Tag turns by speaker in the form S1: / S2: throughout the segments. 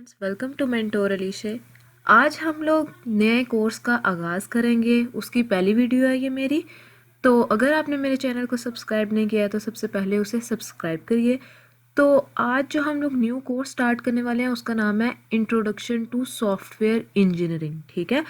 S1: Friends, welcome to mentor अलीशे। आज हम लोग नए कोर्स का आगाज़ करेंगे। उसकी पहली वीडियो है ये मेरी। तो अगर आपने मेरे चैनल को सब्सक्राइब नहीं किया है तो सबसे पहले उसे सब्सक्राइब करिए। तो आज जो हम लोग न्यू कोर्स स्टार्ट करने वाले हैं उसका नाम है इंट्रोडक्शन टू सॉफ्टवेयर इंजीनियरिंग। ठीक है,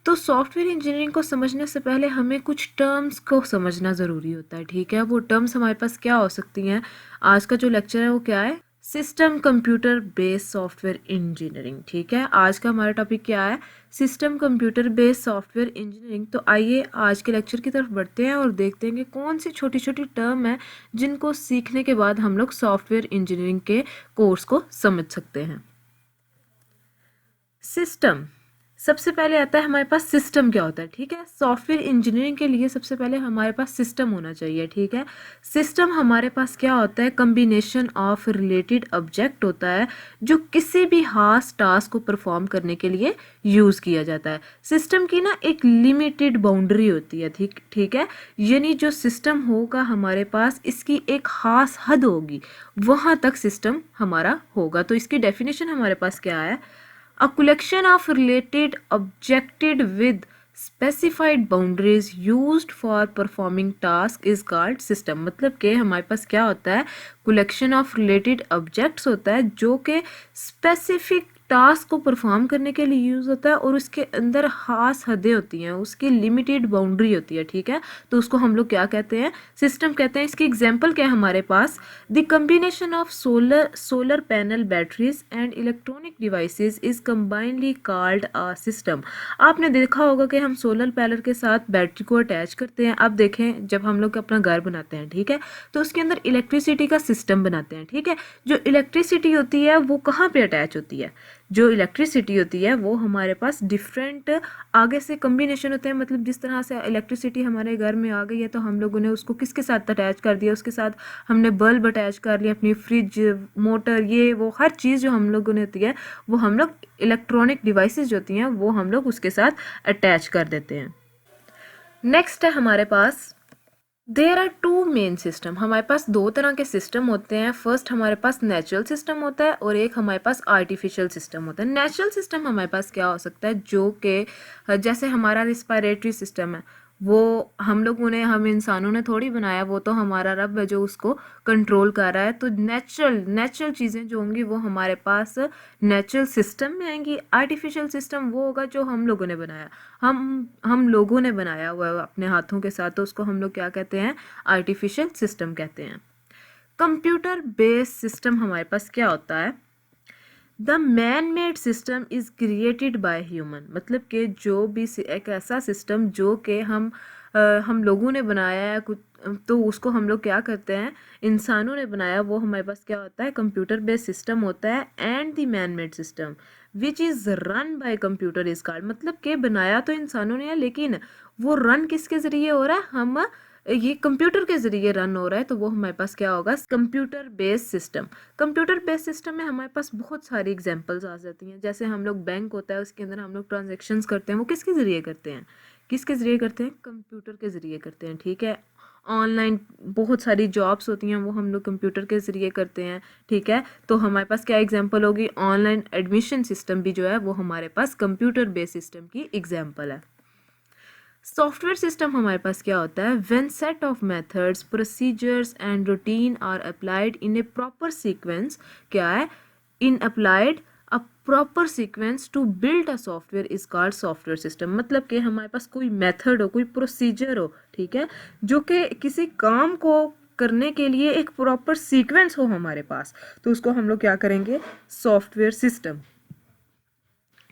S1: तो सॉफ्टवेयर इंजीनियरिंग को समझने से पहले हमें कुछ टर्म्स को समझना ज़रूरी होता है। ठीक है, वो टर्म्स हमारे पास क्या हो सकती हैं। आज का जो लेक्चर है वो क्या है, system computer based software engineering. ठीक है, आज का हमारा टॉपिक क्या है, system computer based software engineering. तो आइए आज के लेक्चर की तरफ बढ़ते हैं और देखते हैं कि कौन सी छोटी छोटी टर्म है जिनको सीखने के बाद हम लोग सॉफ्टवेयर इंजीनियरिंग के कोर्स को समझ सकते हैं। सिस्टम, सबसे पहले आता है हमारे पास सिस्टम क्या होता है। ठीक है, सॉफ्टवेयर इंजीनियरिंग के लिए सबसे पहले हमारे पास सिस्टम होना चाहिए। ठीक है, सिस्टम हमारे पास क्या होता है, कम्बिनेशन ऑफ रिलेटेड ऑब्जेक्ट होता है जो किसी भी खास टास्क को परफॉर्म करने के लिए यूज़ किया जाता है। सिस्टम की ना एक लिमिटेड बाउंड्री होती है। ठीक है, यानी जो सिस्टम होगा हमारे पास, इसकी एक खास हद होगी, वहाँ तक सिस्टम हमारा होगा। तो इसकी डेफिनेशन हमारे पास क्या है, a collection of related objected with specified boundaries used for performing task is called system। मतलब कि हमारे पास क्या होता है, collection of related objects होता है जो कि specific टास्क को परफॉर्म करने के लिए यूज़ होता है और उसके अंदर खास हदें होती हैं, उसकी लिमिटेड बाउंड्री होती है। ठीक है, तो उसको हम लोग क्या कहते हैं, सिस्टम कहते हैं। इसकी एग्जांपल क्या है हमारे पास, the combination of solar panel batteries and electronic devices is combinely called a system. आपने देखा होगा कि हम सोलर पैनल के साथ बैटरी को अटैच करते हैं। अब देखें, जब हम लोग अपना घर बनाते हैं, ठीक है, तो उसके अंदर इलेक्ट्रिसिटी का सिस्टम बनाते हैं। ठीक है, जो इलेक्ट्रिसिटी होती है वो कहाँ पे अटैच होती है, जो इलेक्ट्रिसिटी होती है वो हमारे पास डिफरेंट आगे से कम्बिनेशन होते हैं। मतलब जिस तरह से इलेक्ट्रिसिटी हमारे घर में आ गई है तो हम लोगों ने उसको किसके साथ अटैच कर दिया, उसके साथ हमने बल्ब अटैच कर लिया, अपनी फ्रिज, मोटर, ये वो हर चीज़ जो हम लोगों ने होती है वो हम लोग इलेक्ट्रॉनिक डिवाइसेस जो होती हैं वो हम लोग उसके साथ अटैच कर देते हैं। नेक्स्ट है हमारे पास, there are two main system. हमारे पास दो तरह के सिस्टम होते हैं। फर्स्ट हमारे पास नेचुरल सिस्टम होता है और एक हमारे पास आर्टिफिशियल सिस्टम होता है। नेचुरल सिस्टम हमारे पास क्या हो सकता है, जो कि जैसे हमारा रिस्पायरेटरी सिस्टम है, वो हम इंसानों ने थोड़ी बनाया, वो तो हमारा रब है जो उसको कंट्रोल कर रहा है। तो नेचुरल चीज़ें जो होंगी वो हमारे पास नेचुरल सिस्टम में आएंगी। आर्टिफिशियल सिस्टम वो होगा जो हम लोगों ने बनाया, हम लोगों ने बनाया हुआ है अपने हाथों के साथ, तो उसको हम लोग क्या कहते हैं, आर्टिफिशियल सिस्टम कहते हैं। कंप्यूटर बेस्ड सिस्टम हमारे पास क्या होता है, the man made system is created by human. मतलब कि जो भी एक ऐसा सिस्टम जो कि हम लोगों ने बनाया है कुछ, तो उसको हम लोग क्या करते हैं, इंसानों ने बनाया, वो हमारे पास क्या होता है, कंप्यूटर बेस्ड सिस्टम होता है। And the man made system which is run by computer is called. मतलब कि बनाया तो इंसानों ने है लेकिन वो रन किसके ज़रिए हो रहा है, हम ये कंप्यूटर के ज़रिए रन हो रहा है, तो वो हमारे पास क्या होगा, computer based system. Computer based system में हमारे पास बहुत सारी एग्जांपल्स आ जाती हैं। जैसे हम लोग बैंक होता है उसके अंदर हम लोग ट्रांजेक्शन्स करते हैं, वो किसके ज़रिए करते हैं, किसके ज़रिए करते हैं, कंप्यूटर के ज़रिए करते हैं। ठीक है, ऑनलाइन बहुत सारी जॉब्स होती हैं वो हम लोग कंप्यूटर के ज़रिए करते हैं। ठीक है, तो हमारे पास क्या एग्जांपल होगी, ऑनलाइन एडमिशन सिस्टम भी जो है वो हमारे पास कंप्यूटर बेस्ड सिस्टम की एग्जांपल है। सॉफ्टवेयर सिस्टम हमारे पास क्या होता है, when set of methods, procedures and routine are applied in a proper sequence. क्या है, in applied a proper sequence to build a software is called software system. मतलब कि हमारे पास कोई मेथड हो, कोई प्रोसीजर हो, ठीक है, जो कि किसी काम को करने के लिए एक प्रॉपर सीक्वेंस हो हमारे पास, तो उसको हम लोग क्या करेंगे, सॉफ्टवेयर सिस्टम।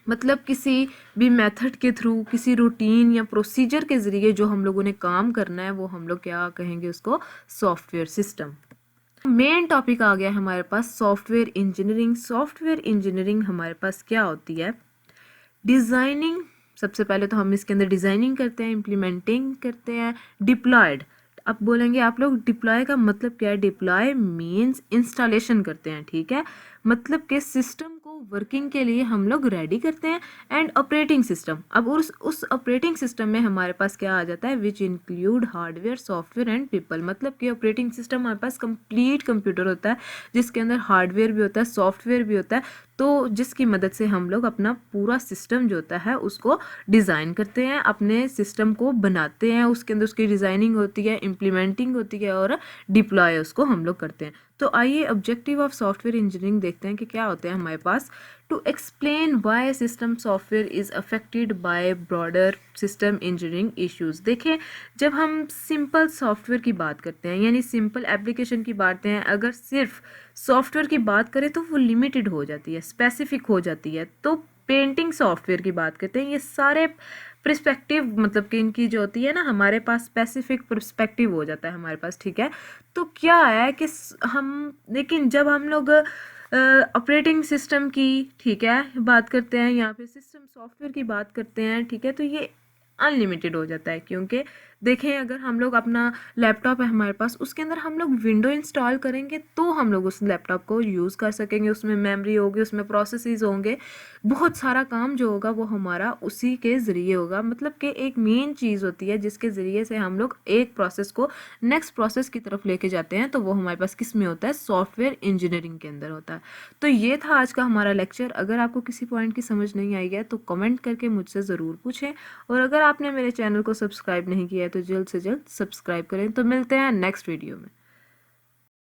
S1: मतलब किसी भी मेथड के थ्रू, किसी रूटीन या प्रोसीजर के ज़रिए जो हम लोगों ने काम करना है वो हम लोग क्या कहेंगे, उसको सॉफ्टवेयर सिस्टम। मेन टॉपिक आ गया हमारे पास सॉफ्टवेयर इंजीनियरिंग। सॉफ्टवेयर इंजीनियरिंग हमारे पास क्या होती है, डिज़ाइनिंग। सबसे पहले तो हम इसके अंदर डिज़ाइनिंग करते हैं, इम्प्लीमेंटिंग करते हैं, डिप्लॉयड। अब बोलेंगे आप लोग डिप्लॉय का मतलब क्या है, डिप्लॉय मीन्स इंस्टॉलेशन करते हैं। ठीक है, मतलब कि सिस्टम को वर्किंग के लिए हम लोग रेडी करते हैं। एंड ऑपरेटिंग सिस्टम, अब उस ऑपरेटिंग सिस्टम में हमारे पास क्या आ जाता है, which include hardware software and people. मतलब कि ऑपरेटिंग सिस्टम हमारे पास कंप्लीट कंप्यूटर होता है जिसके अंदर हार्डवेयर भी होता है, सॉफ्टवेयर भी होता है, तो जिसकी मदद से हम लोग अपना पूरा सिस्टम जो होता है उसको डिज़ाइन करते हैं, अपने सिस्टम को बनाते हैं, उसके अंदर उसकी डिज़ाइनिंग होती है, इम्प्लीमेंटिंग होती है और डिप्लॉय उसको हम लोग करते हैं। तो आइए ऑब्जेक्टिव ऑफ सॉफ्टवेयर इंजीनियरिंग देखते हैं कि क्या होते हैं हमारे पास। To explain why system software is affected by broader system engineering issues. देखें, जब हम सिंपल सॉफ्टवेयर की बात करते हैं यानी सिंपल एप्लीकेशन की बात करते हैं, अगर सिर्फ सॉफ्टवेयर की बात करें तो वो लिमिटेड हो जाती है, स्पेसिफिक हो जाती है। तो पेंटिंग सॉफ्टवेयर की बात करते हैं, ये सारे पर्सपेक्टिव मतलब कि इनकी जो होती है ना, हमारे पास स्पेसिफिक पर्सपेक्टिव हो जाता है हमारे पास, ठीक है। तो क्या है कि हम, लेकिन जब हम लोग ऑपरेटिंग सिस्टम की, ठीक है, बात करते हैं, यहाँ पे सिस्टम सॉफ्टवेयर की बात करते हैं, ठीक है, तो ये अनलिमिटेड हो जाता है। क्योंकि देखें, अगर हम लोग अपना लैपटॉप है हमारे पास, उसके अंदर हम लोग विंडो इंस्टॉल करेंगे तो हम लोग उस लैपटॉप को यूज़ कर सकेंगे, उसमें मेमोरी होगी, उसमें प्रोसेसेस होंगे, बहुत सारा काम जो होगा वो हमारा उसी के ज़रिए होगा। मतलब कि एक मेन चीज़ होती है जिसके ज़रिए से हम लोग एक प्रोसेस को नेक्स्ट प्रोसेस की तरफ लेके जाते हैं, तो वो हमारे पास किस में होता है, सॉफ्टवेयर इंजीनियरिंग के अंदर होता है। तो ये था आज का हमारा लेक्चर। अगर आपको किसी पॉइंट की समझ नहीं आई है तो कमेंट करके मुझसे ज़रूर पूछें, और अगर आपने मेरे चैनल को सब्सक्राइब नहीं किया है तो जल्द से जल्द सब्सक्राइब करें। तो मिलते हैं नेक्स्ट वीडियो में।